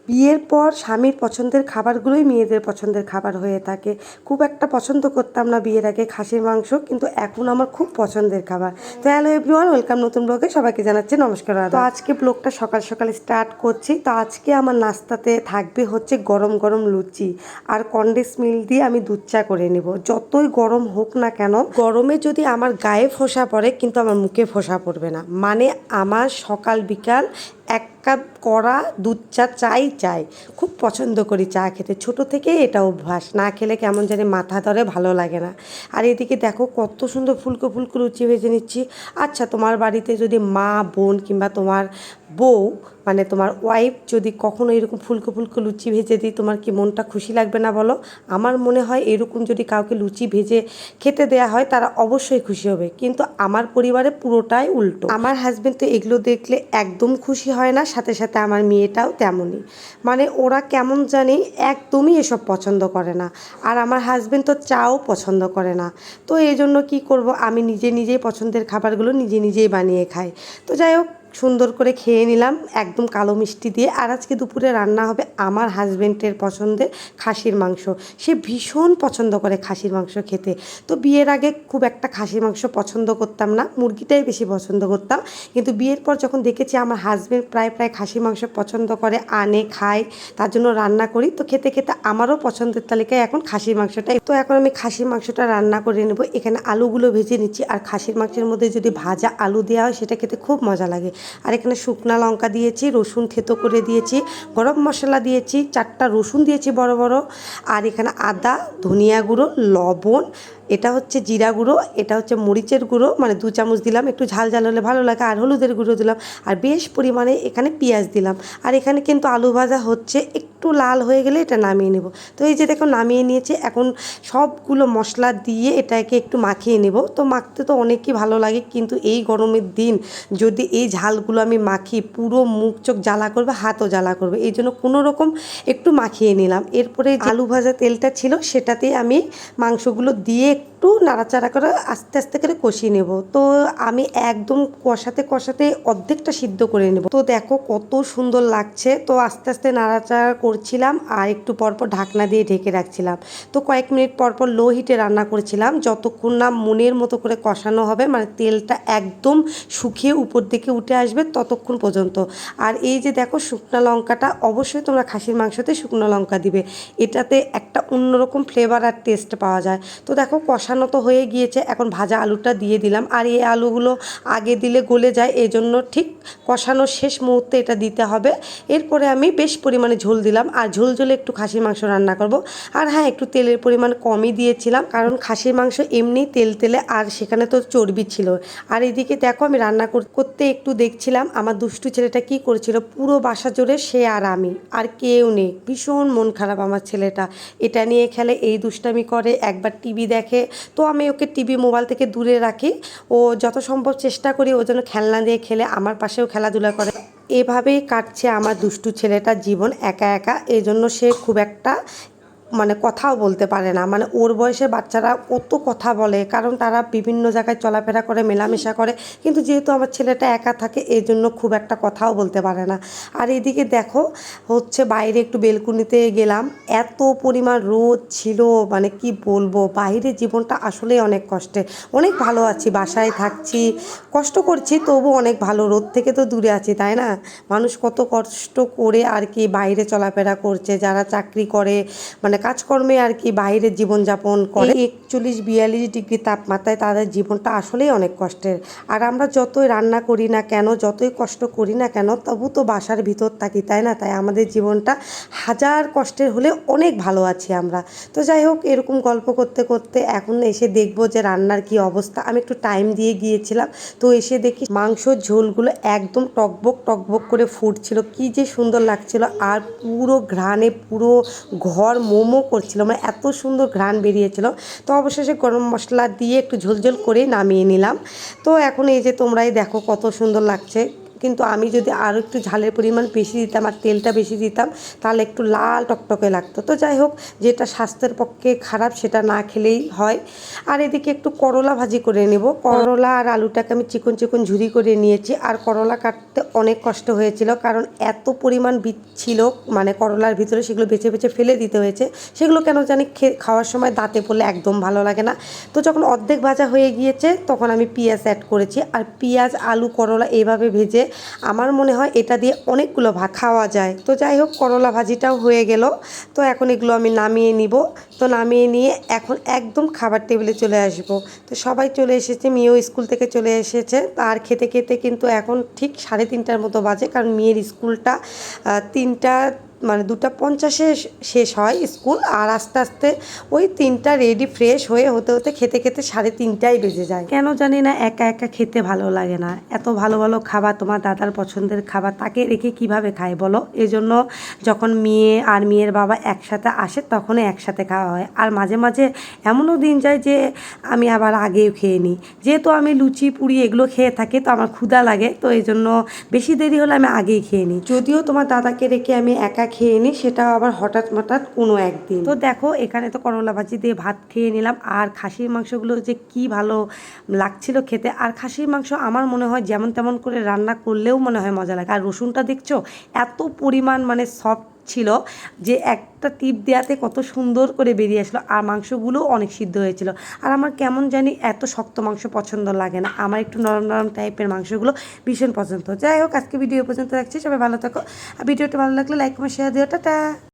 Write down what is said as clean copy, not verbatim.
বিয়ের পর স্বামীর পছন্দের খাবারগুলোই মেয়েদের পছন্দের খাবার হয়ে থাকে। খুব একটা পছন্দ করতাম না বিয়ের আগে খাসির মাংস, কিন্তু এখন আমার খুব পছন্দের খাবার। তো হ্যালো এভরিওয়ান, ওয়েলকাম নতুন ব্লগে, সবাইকে জানাচ্ছি নমস্কার। তো আজকে ব্লগটা সকাল সকাল স্টার্ট করছি। তো আজকে আমার নাস্তাতে থাকবে হচ্ছে গরম গরম লুচি আর কন্ডেন্স মিল্ক দিয়ে আমি দুধ চা করে নেব। যতই গরম হোক না কেন, গরমে যদি আমার গায়ে ফোসা পড়ে কিন্তু আমার মুখে ফোসা পড়বে না। মানে আমার সকাল বিকাল এক কাপ কড়া দুধ চা চাই। খুব পছন্দ করি চা খেতে, ছোট থেকে এটা অভ্যাস। না খেলে কেমন জানি মাথা ধরে, ভালো লাগে না। আর এদিকে দেখো কত সুন্দর ফুলকো ফুলকো লুচি ভেজে নিচ্ছি। আচ্ছা, তোমার বাড়িতে যদি মা, বোন কিংবা তোমার বউ মানে তোমার ওয়াইফ যদি কখনো এরকম ফুলকো ফুলকো লুচি ভেজে দিই, তোমার কি মনটা খুশি লাগবে না বলো? আমার মনে হয় এরকম যদি কাউকে লুচি ভেজে খেতে দেয়া হয় তারা অবশ্যই খুশি হবে। কিন্তু আমার পরিবারে পুরোটাই উল্টো। আমার হাজবেন্ড তো এগুলো দেখলে একদম খুশি হয় না, সাথে সাথে আমার মেয়েটাও তেমনই। মানে ওরা কেমন জানি একদমই এসব পছন্দ করে না। আর আমার হাজবেন্ড তো চাও পছন্দ করে না। তো এই জন্য কী করব, আমি নিজেই পছন্দের খাবারগুলো নিজেই বানিয়ে খাই। তো যাই হোক, সুন্দর করে খেয়ে নিলাম একদম কালো মিষ্টি দিয়ে। আর আজকে দুপুরে রান্না হবে আমার হাজবেন্ডের পছন্দের খাসির মাংস। সে ভীষণ পছন্দ করে খাসির মাংস খেতে। তো বিয়ের আগে খুব একটা খাসির মাংস পছন্দ করতাম না, মুরগিটাই বেশি পছন্দ করতাম। কিন্তু বিয়ের পর যখন দেখেছি আমার হাজবেন্ড প্রায় খাসির মাংস পছন্দ করে, আনে, খায়, তার জন্য রান্না করি। তো খেতে খেতে আমারও পছন্দের তালিকায় এখন খাসির মাংসটাই। তো এখন আমি খাসির মাংসটা রান্না করে নেব। এখানে আলুগুলো ভেজে নিচ্ছি। আর খাসির মাংসের মধ্যে যদি ভাজা আলু দেওয়া হয় সেটা খেতে খুব মজা লাগে। আর এখানে শুকনা লঙ্কা দিয়েছি, রসুন থেতো করে দিয়েছি, গরম মশলা দিয়েছি, 4টা রসুন দিয়েছি বড় বড়। আর এখানে আদা, ধনিয়া গুঁড়ো, লবণ, এটা হচ্ছে জিরা গুঁড়ো, এটা হচ্ছে মরিচের গুঁড়ো, মানে 2 চামচ দিলাম, একটু ঝাল ঝাল হলে ভালো লাগে। আর হলুদের গুঁড়ো দিলাম, আর বেশ পরিমাণে এখানে পেঁয়াজ দিলাম। আর এখানে কিন্তু আলু ভাজা হচ্ছে, একটু লাল হয়ে গেলে এটা নামিয়ে নেব। তো এই যে দেখো নামিয়ে নিয়েছি। এখন সবগুলো মশলা দিয়ে এটাকে একটু মাখিয়ে নেব। তো মাখতে তো অনেকই ভালো লাগে, কিন্তু এই গরমের দিন যদি এই ঝালগুলো আমি মাখি, পুরো মুখ চোখ জ্বালা করবে, হাতও জ্বালা করবে। এই জন্য কোনো রকম একটু মাখিয়ে নিলাম। এরপরে যে আলু ভাজা তেলটা ছিল সেটাতেই আমি মাংসগুলো দিয়ে একটু নাড়াচাড়া করে আস্তে আস্তে করে কষিয়ে নেব। তো আমি একদম কষাতে অর্ধেকটা সিদ্ধ করে নেব। তো দেখো কত সুন্দর লাগছে। তো আস্তে আস্তে নাড়াচাড়া করছিলাম আর একটু পরপর ঢাকনা দিয়ে ঢেকে রাখছিলাম। তো কয়েক মিনিট পরপর লো হিটে রান্না করেছিলাম, যতক্ষণ না মনের মতো করে কষানো হবে, মানে তেলটা একদম শুকিয়ে উপর দিকে উঠে আসবে ততক্ষণ পর্যন্ত। আর এই যে দেখো শুকনো লঙ্কাটা, অবশ্যই তোমরা খাসির মাংসতে শুকনো লঙ্কা দিবে, এটাতে একটা অন্যরকম ফ্লেভার আর টেস্ট পাওয়া যায়। তো দেখো কষানো তো হয়ে গিয়েছে, এখন ভাজা আলুটা দিয়ে দিলাম। আর এই আলুগুলো আগে দিলে গলে যায়, এই জন্য ঠিক কষানোর শেষ মুহূর্তে এটা দিতে হবে। এরপরে আমি বেশ পরিমাণে ঝোল দিলাম, আর ঝোলে একটু খাসির মাংস রান্না করব। আর হ্যাঁ, একটু তেলের পরিমাণ কমই দিয়েছিলাম, কারণ খাসির মাংস এমনি তেলে, আর সেখানে তো চর্বি ছিল। আর এদিকে দেখো আমি রান্না করতে একটু দেখছিলাম আমার দুষ্টু ছেলেটা কি করেছিল। পুরো বাসা জুড়ে সে আর আমি, আর কেউ নেই। ভীষণ মন খারাপ আমার ছেলেটা, এটা নিয়ে খেলে, এই দুষ্টামি করে, একবার টিভি দেখে। তো আমি ওকে টিভি মোবাইল থেকে দূরে রাখি। ও যত সম্ভব চেষ্টা করি ও যেন খেলনা দিয়ে খেলে, আমার পাশেও খেলাধুলা করে। এভাবেই কাটছে আমার দুষ্টু ছেলেটার জীবন একা একা। এই জন্য সে খুব একটা মানে কথাও বলতে পারে না। মানে ওর বয়সে বাচ্চারা কত কথা বলে, কারণ তারা বিভিন্ন জায়গায় চলাফেরা করে, মেলামেশা করে। কিন্তু যেহেতু আমার ছেলেটা একা থাকে, এই জন্য খুব একটা কথাও বলতে পারে না। আর এদিকে দেখো হচ্ছে বাইরে একটু বেলকুনিতে গেলাম, এত পরিমাণ রোদ ছিল, মানে কি বলবো, বাইরের জীবনটা আসলেই অনেক কষ্টে। অনেক ভালো আছি, বাসায় থাকছি, কষ্ট করছি, তবু অনেক ভালো। রোদ থেকে তো দূরে আছি, তাই না? মানুষ কত কষ্ট করে আর কি বাইরে চলাফেরা করছে, যারা চাকরি করে, মানে কাজকর্মে আর কি বাইরের জীবনযাপন করে। 41-42 ডিগ্রি তাপমাত্রায় তাদের জীবনটা আসলেই অনেক কষ্টের। আর আমরা যতই রান্না করি না কেন, যতই কষ্ট করি না কেন, তবু তো বাসার ভিতর থাকি, তাই না? তাই আমাদের জীবনটা হাজার কষ্টের হলে অনেক ভালো আছি আমরা। তো যাই হোক, এরকম গল্প করতে করতে এখন এসে দেখবো যে রান্নার কি অবস্থা। আমি একটু টাইম দিয়ে গিয়েছিলাম, তো এসে দেখি মাংসর ঝোলগুলো একদম টকবক করে ফুটছিল, কি যে সুন্দর লাগছিল। আর পুরো ঘ্রাণে পুরো ঘর মোমো করছিল, মানে এত সুন্দর ঘ্রাণ বেরিয়েছিল। তো অবশেষে গরম মশলা দিয়ে একটু ঝোল করে নামিয়ে নিলাম। তো এখন এই যে তোমরাই দেখো কত সুন্দর লাগছে। কিন্তু আমি যদি আরও একটু ঝালের পরিমাণ বেশি দিতাম আর তেলটা বেশি দিতাম তাহলে একটু লাল টকটকে লাগতো। তো যাই হোক, যেটা স্বাস্থ্যের পক্ষে খারাপ সেটা না খেলেই হয়। আর এদিকে একটু করলা ভাজি করে নেব। করলা আর আলুটাকে আমি চিকন চিকন ঝুরি করে নিয়েছি। আর করলা কাটতে অনেক কষ্ট হয়েছিল, কারণ এত পরিমাণ বীজ ছিল মানে করলার ভিতরে, সেগুলো বেছে বেছে ফেলে দিতে হয়েছে। সেগুলো কেন জানি খাওয়ার সময় দাঁতে পড়লে একদম ভালো লাগে না। তো যখন অর্ধেক ভাজা হয়ে গিয়েছে তখন আমি পেঁয়াজ অ্যাড করেছি। আর পেঁয়াজ, আলু, করলা এইভাবে ভেজে আমার মনে হয় এটা দিয়ে অনেকগুলো ভাত খাওয়া যায়। তো যাই হোক, করলা ভাজিটাও হয়ে গেল। তো এখন এগুলো আমি নামিয়ে নিব। তো নামিয়ে নিয়ে এখন একদম খাবার টেবিলে চলে আসব। তো সবাই চলে এসেছে, মেয়েও স্কুল থেকে চলে এসেছে। আর খেতে খেতে কিন্তু এখন ঠিক 3:30টার মতো বাজে, কারণ মেয়ের স্কুলটা 3টা মানে 2:50-এ শেষ হয় স্কুল। আর আস্তে আস্তে ওই 3টা রেডি ফ্রেশ হয়ে হতে হতে খেতে খেতে 3:30টাই বেজে যায়। কেন জানি না একা একা খেতে ভালো লাগে না। এত ভালো ভালো খাবার, তোমার দাদার পছন্দের খাবার, তাকে রেখে কিভাবে খায় বলো? এজন্য যখন মেয়ে আর মেয়ের বাবা একসাথে আসে তখনই একসাথে খাওয়া হয়। আর মাঝে মাঝে এমনও দিন যায় যে আমি আবার আগেও খেয়ে নিই। যেহেতু আমি লুচি পুরি এগুলো খেয়ে থাকি, তো আমার ক্ষুধা লাগে, তো এই জন্য বেশি দেরি হলে আমি আগেই খেয়ে নিই। যদিও তোমার দাদাকে রেখে আমি একা খেয়ে নিই, সেটাও আবার হঠাৎ কোনো একদিন। তো দেখো, এখানে তো করলা ভাজি দিয়ে ভাত খেয়ে নিলাম। আর খাসির মাংসগুলো যে কি ভালো লাগছিল খেতে। আর খাসির মাংস আমার মনে হয় যেমন তেমন করে রান্না করলেও মনে হয় মজা লাগে। আর রসুনটা দেখছো এত পরিমাণ মানে সফট ছিল যে একটা টিপ দেওয়াতে কত সুন্দর করে বেরিয়ে আসলো। আর মাংসগুলো অনেক সিদ্ধ হয়েছিল। আর আমার কেমন জানি এত শক্ত মাংস পছন্দ লাগে না, আমার একটু নরম নরম টাইপের মাংসগুলো ভীষণ পছন্দ। যাই হোক, আজকে ভিডিও পর্যন্ত রাখছি। সবাই ভালো থাকো। আর ভিডিওটা ভালো লাগলে লাইক কমেন্ট শেয়ার দিও। টাটা।